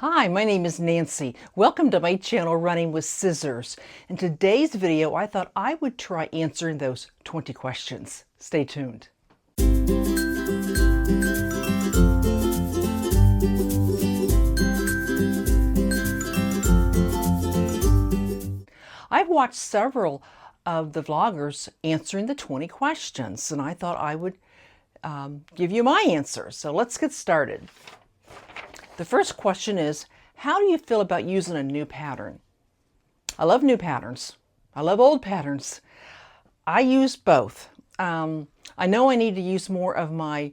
Hi, my name is Nancy. Welcome to my channel Running with Scissors. In today's video, I thought I would try answering those 20 questions. Stay tuned. I've watched several of the vloggers answering the 20 questions, and I thought I would give you my answers. So let's get started. The first question is, how do you feel about using a new pattern? I love new patterns. I love old patterns. I use both. I know I need to use more of my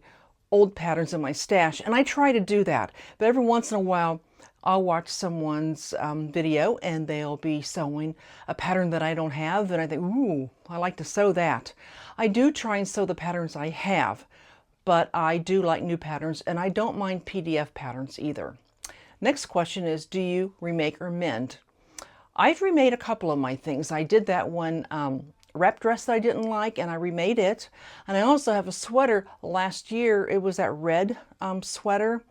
old patterns in my stash, and I try to do that. But every once in a while, I'll watch someone's video and they'll be sewing a pattern that I don't have, and I think, ooh, I like to sew that. I do try and sew the patterns I have, but I do like new patterns, and I don't mind PDF patterns either. Next question is, do you remake or mend? I've remade a couple of my things. I did that one wrap dress that I didn't like, and I remade it. And I also have a sweater last year. It was that red sweater,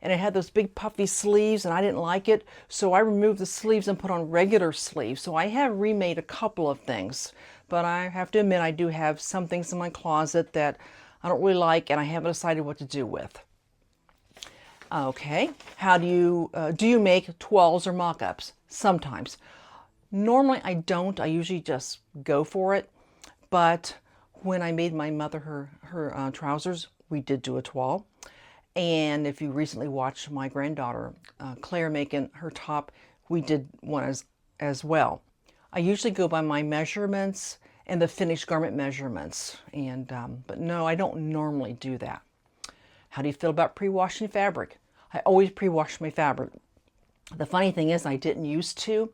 and it had those big puffy sleeves, and I didn't like it. So I removed the sleeves and put on regular sleeves. So I have remade a couple of things, but I have to admit I do have some things in my closet that I don't really like, and I haven't decided what to do with. Okay, how do you make toiles or mock-ups? Sometimes. Normally I don't. I usually just go for it. But when I made my mother her trousers, we did do a toile. And if you recently watched my granddaughter Claire making her top, we did one as well. I usually go by my measurements and the finished garment measurements, and but no, I don't normally do that. How do you feel about pre-washing fabric? I always pre-wash my fabric. The funny thing is, I didn't used to.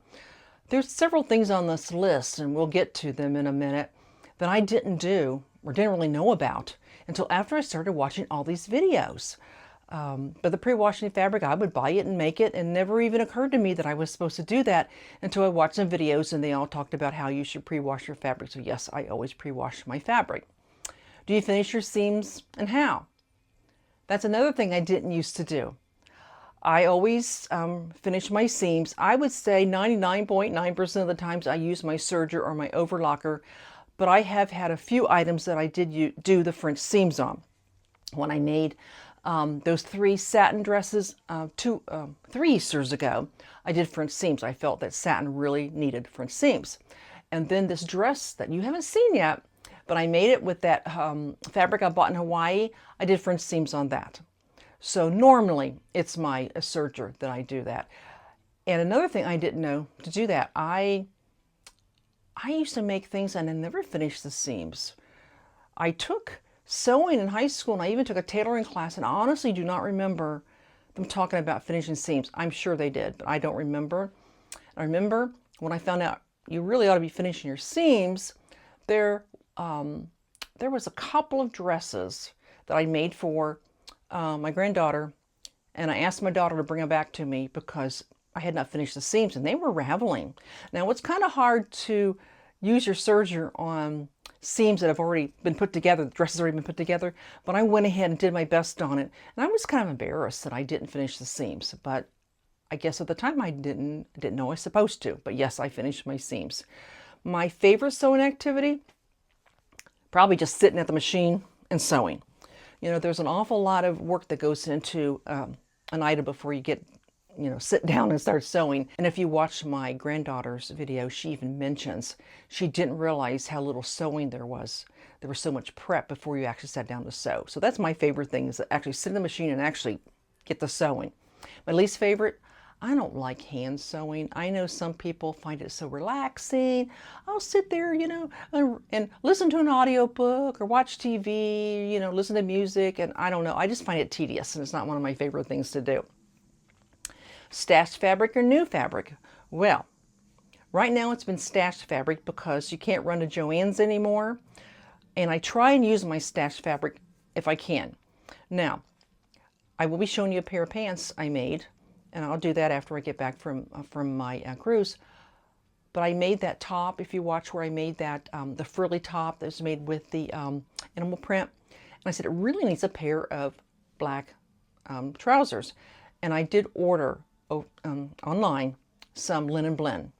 There's several things on this list, and we'll get to them in a minute, that I didn't do or didn't really know about until after I started watching all these videos. But the pre-washing fabric, I would buy it and make it, and never even occurred to me that I was supposed to do that until I watched some videos and they all talked about how you should pre-wash your fabric. So yes, I always pre-wash my fabric. Do you finish your seams, and how? That's another thing I didn't used to do. I always finish my seams. I would say 99.9% of the times I use my serger or my overlocker, but I have had a few items that I did do the French seams on. When I made those 3 satin dresses 3 Easters ago, I did French seams. I felt that satin really needed French seams. And then this dress that you haven't seen yet, but I made it with that fabric I bought in Hawaii. I did French seams on that. So normally it's my serger that I do that. And another thing I didn't know to do that, I used to make things and I never finished the seams. I took sewing in high school, and I even took a tailoring class, and I honestly do not remember them talking about finishing seams. I'm sure they did, but I don't remember. I remember when I found out you really ought to be finishing your seams, there was a couple of dresses that I made for my granddaughter, and I asked my daughter to bring them back to me because I had not finished the seams, and they were raveling. Now, it's kind of hard to use your serger on seams that have already been put together, the dress has already been put together, but I went ahead and did my best on it, and I was kind of embarrassed that I didn't finish the seams, but I guess at the time I didn't know I was supposed to, but yes, I finished my seams. My favorite sewing activity, probably just sitting at the machine and sewing. You know, there's an awful lot of work that goes into an item before you get, sit down and start sewing. And if you watch my granddaughter's video, she even mentions she didn't realize how little sewing there was. There was so much prep before you actually sat down to sew. So that's my favorite thing, is to actually sit in the machine and actually get the sewing. My least favorite, I don't like hand sewing. I know some people find it so relaxing. I'll sit there, and listen to an audiobook or watch TV, listen to music, and I don't know. I just find it tedious, and it's not one of my favorite things to do. Stashed fabric or new fabric? Well, right now it's been stashed fabric because you can't run to Joann's anymore, and I try and use my stashed fabric if I can. Now, I will be showing you a pair of pants I made, and I'll do that after I get back from my cruise. But I made that top, if you watch where I made that, the frilly top that was made with the animal print. And I said it really needs a pair of black trousers. And I did order online some linen blend.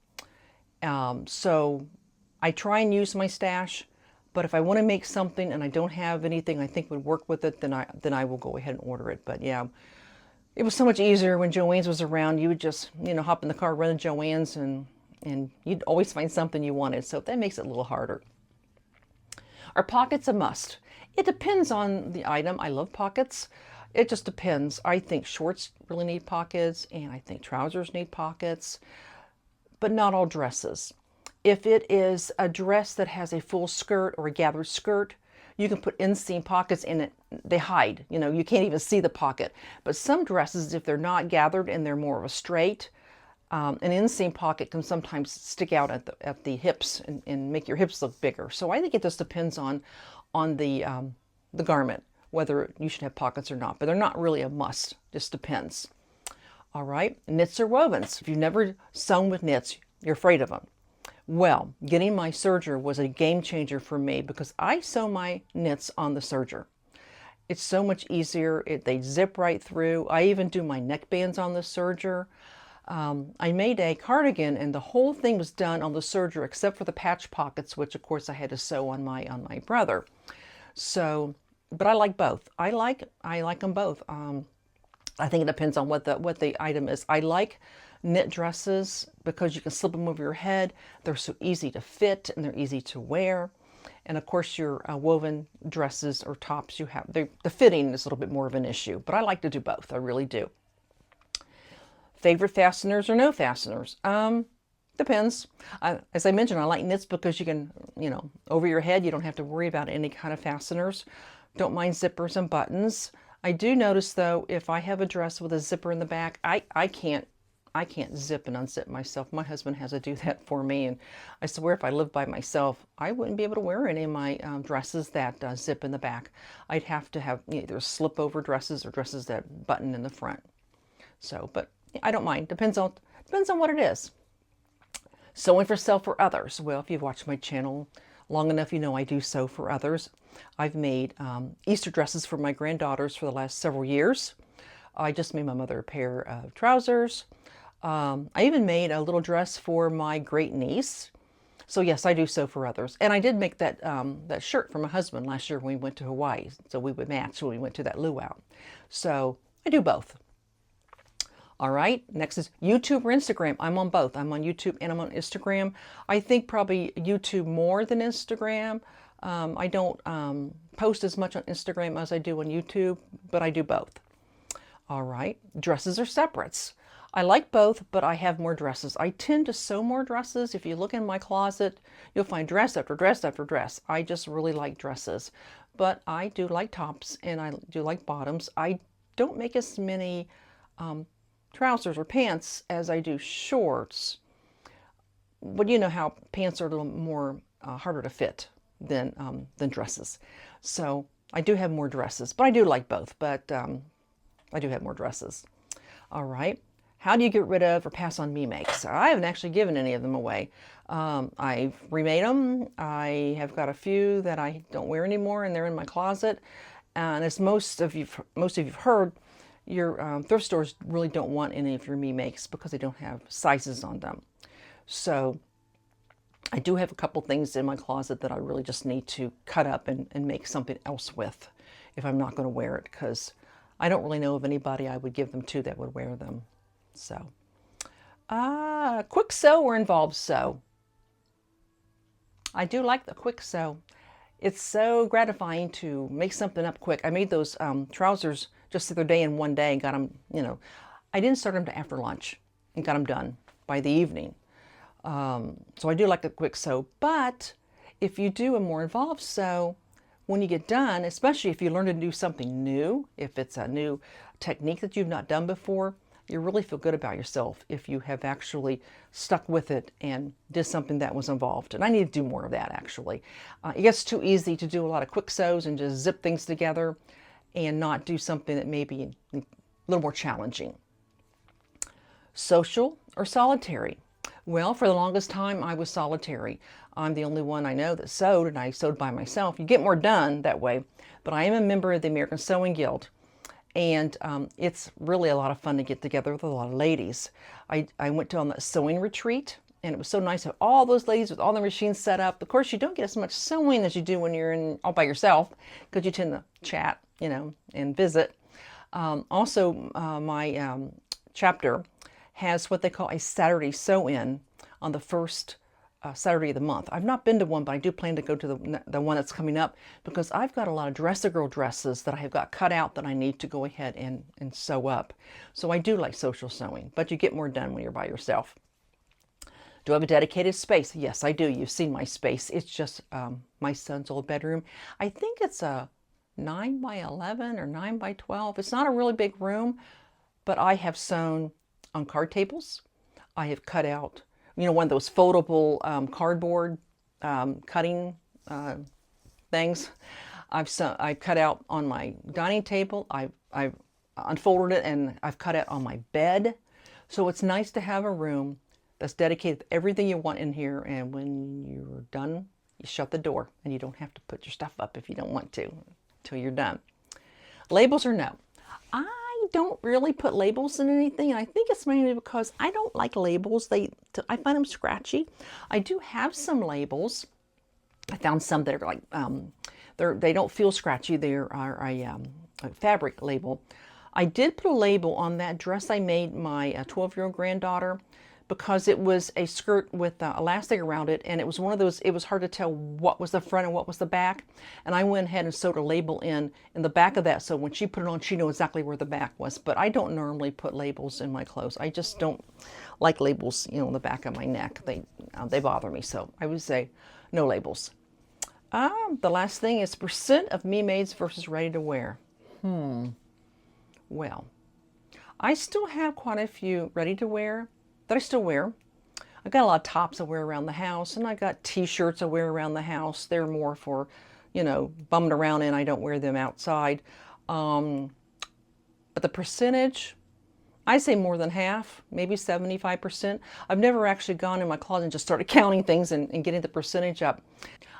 So I try and use my stash, but if I want to make something and I don't have anything I think would work with it, then I will go ahead and order it. But yeah, it was so much easier when Joann's was around. You would just, hop in the car, run to Joann's, and you'd always find something you wanted. So that makes it a little harder. Are pockets a must? It depends on the item. I love pockets. It just depends. I think shorts really need pockets, and I think trousers need pockets, but not all dresses. If it is a dress that has a full skirt or a gathered skirt, you can put inseam pockets in it. They hide, you can't even see the pocket. But some dresses, if they're not gathered and they're more of a straight, an inseam pocket can sometimes stick out at the hips and make your hips look bigger. So I think it just depends on the garment, whether you should have pockets or not. But they're not really a must. Just depends. All right, knits or wovens. If you've never sewn with knits, you're afraid of them. Well, getting my serger was a game changer for me because I sew my knits on the serger. It's so much easier. They zip right through. I even do my neckbands on the serger. I made a cardigan and the whole thing was done on the serger except for the patch pockets, which of course I had to sew on my brother. So, but I like both. I like them both. I think it depends on what the item is. I like knit dresses because you can slip them over your head. They're so easy to fit and they're easy to wear. And of course your woven dresses or tops, the fitting is a little bit more of an issue, but I like to do both. I really do. Favorite fasteners or no fasteners? Depends. As I mentioned, I like knits because you can, over your head, you don't have to worry about any kind of fasteners. Don't mind zippers and buttons. I do notice though, if I have a dress with a zipper in the back, I can't zip and unzip myself. My husband has to do that for me, and I swear if I lived by myself, I wouldn't be able to wear any of my dresses that zip in the back. I'd have to have either slip over dresses or dresses that button in the front. So, but I don't mind. Depends on what it is. Sewing for self or others. Well, if you've watched my channel long enough, you know I do sew for others. I've made Easter dresses for my granddaughters for the last several years. I just made my mother a pair of trousers. I even made a little dress for my great niece. So yes, I do sew for others. And I did make that that shirt for my husband last year when we went to Hawaii. So we would match when we went to that luau. So I do both. All right, next is YouTube or Instagram. I'm on both. I'm on YouTube and I'm on Instagram. I think probably YouTube more than Instagram. I don't post as much on Instagram as I do on YouTube, but I do both. All right, dresses or separates. I like both, but I have more dresses. I tend to sew more dresses. If you look in my closet, you'll find dress after dress after dress. I just really like dresses, but I do like tops and I do like bottoms. I don't make as many trousers or pants as I do shorts, but you know how pants are a little more harder to fit than dresses. So I do have more dresses, but I do like both, but I do have more dresses. All right. How do you get rid of or pass on me makes? I haven't actually given any of them away. I've remade them. I have got a few that I don't wear anymore and they're in my closet. And as most of you've heard, your thrift stores really don't want any of your me makes because they don't have sizes on them. So I do have a couple things in my closet that I really just need to cut up and make something else with if I'm not going to wear it, because I don't really know of anybody I would give them to that would wear them. So, quick sew or involved sew? I do like the quick sew. It's so gratifying to make something up quick. I made those trousers just the other day in one day and got them, I didn't start them till after lunch and got them done by the evening. So I do like a quick sew, but if you do a more involved sew, when you get done, especially if you learn to do something new, if it's a new technique that you've not done before, you really feel good about yourself if you have actually stuck with it and did something that was involved. And I need to do more of that, actually. It gets too easy to do a lot of quick sews and just zip things together and not do something that may be a little more challenging. Social or solitary? Well, for the longest time, I was solitary. I'm the only one I know that sewed, and I sewed by myself. You get more done that way, but I am a member of the American Sewing Guild. And it's really a lot of fun to get together with a lot of ladies. I went to on that sewing retreat, and it was so nice to have all those ladies with all the machines set up. Of course, you don't get as much sewing as you do when you're all by yourself, because you tend to chat, and visit. Also, my chapter has what they call a Saturday sew-in on the first Saturday of the month. I've not been to one, but I do plan to go to the one that's coming up, because I've got a lot of dress-a-girl dresses that I have got cut out that I need to go ahead and sew up. So I do like social sewing, but you get more done when you're by yourself. Do I have a dedicated space? Yes, I do. You've seen my space. It's just my son's old bedroom. I think it's a 9 by 11 or 9 by 12. It's not a really big room, but I have sewn on card tables. I have cut out, one of those foldable cardboard cutting things. I've cut out on my dining table. I've unfolded it, and I've cut out on my bed. So it's nice to have a room that's dedicated to everything you want in here. And when you're done, you shut the door, and you don't have to put your stuff up if you don't want to until you're done. Labels or no? I don't really put labels in anything, and I think it's mainly because I don't like labels. I find them scratchy. I do have some labels. I found some that are like they don't feel scratchy. They are a fabric label. I did put a label on that dress I made my 12-year-old granddaughter, because it was a skirt with elastic around it, and it was one of those, it was hard to tell what was the front and what was the back. And I went ahead and sewed a label in the back of that, so when she put it on, she knew exactly where the back was. But I don't normally put labels in my clothes. I just don't like labels, on the back of my neck. They bother me, so I would say no labels. The last thing is percent of me-mades versus ready to wear. Well, I still have quite a few ready to wear that I still wear. I got a lot of tops I wear around the house, and I got t-shirts I wear around the house. They're more for, bumming around in. I don't wear them outside. But the percentage, I say more than half, maybe 75%. I've never actually gone in my closet and just started counting things and getting the percentage up.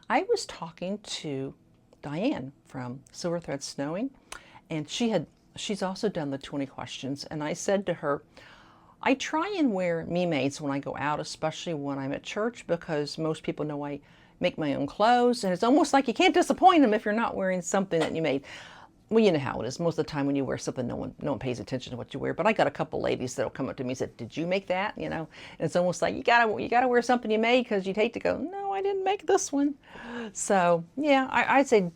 I was talking to Diane from Silver Thread Snowing, and she's also done the 20 questions, and I said to her, I try and wear me-mades when I go out, especially when I'm at church, because most people know I make my own clothes, and it's almost like you can't disappoint them if you're not wearing something that you made. Well, you know how it is. Most of the time when you wear something, no one pays attention to what you wear. But I got a couple ladies that'll come up to me and say, "Did you make that?" And it's almost like you gotta wear something you made, because you'd hate to go, "No, I didn't make this one." So yeah, I'd say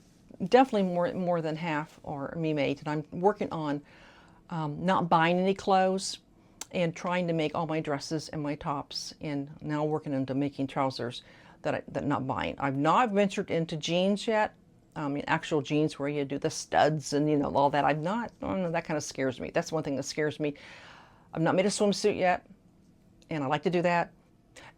definitely more than half are me-made, and I'm working on not buying any clothes, and trying to make all my dresses and my tops, and now working into making trousers that not buying. I've not ventured into jeans yet. Actual jeans where you do the studs and all that. I don't know, that kind of scares me. That's one thing that scares me. I've not made a swimsuit yet, and I like to do that.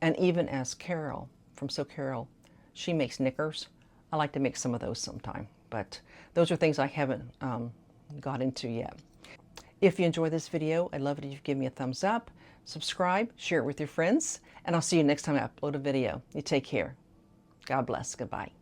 And even as Carol from So Carol, she makes knickers. I like to make some of those sometime, but those are things I haven't got into yet. If you enjoy this video, I'd love it if you give me a thumbs up, subscribe, share it with your friends, and I'll see you next time I upload a video. You take care. God bless. Goodbye.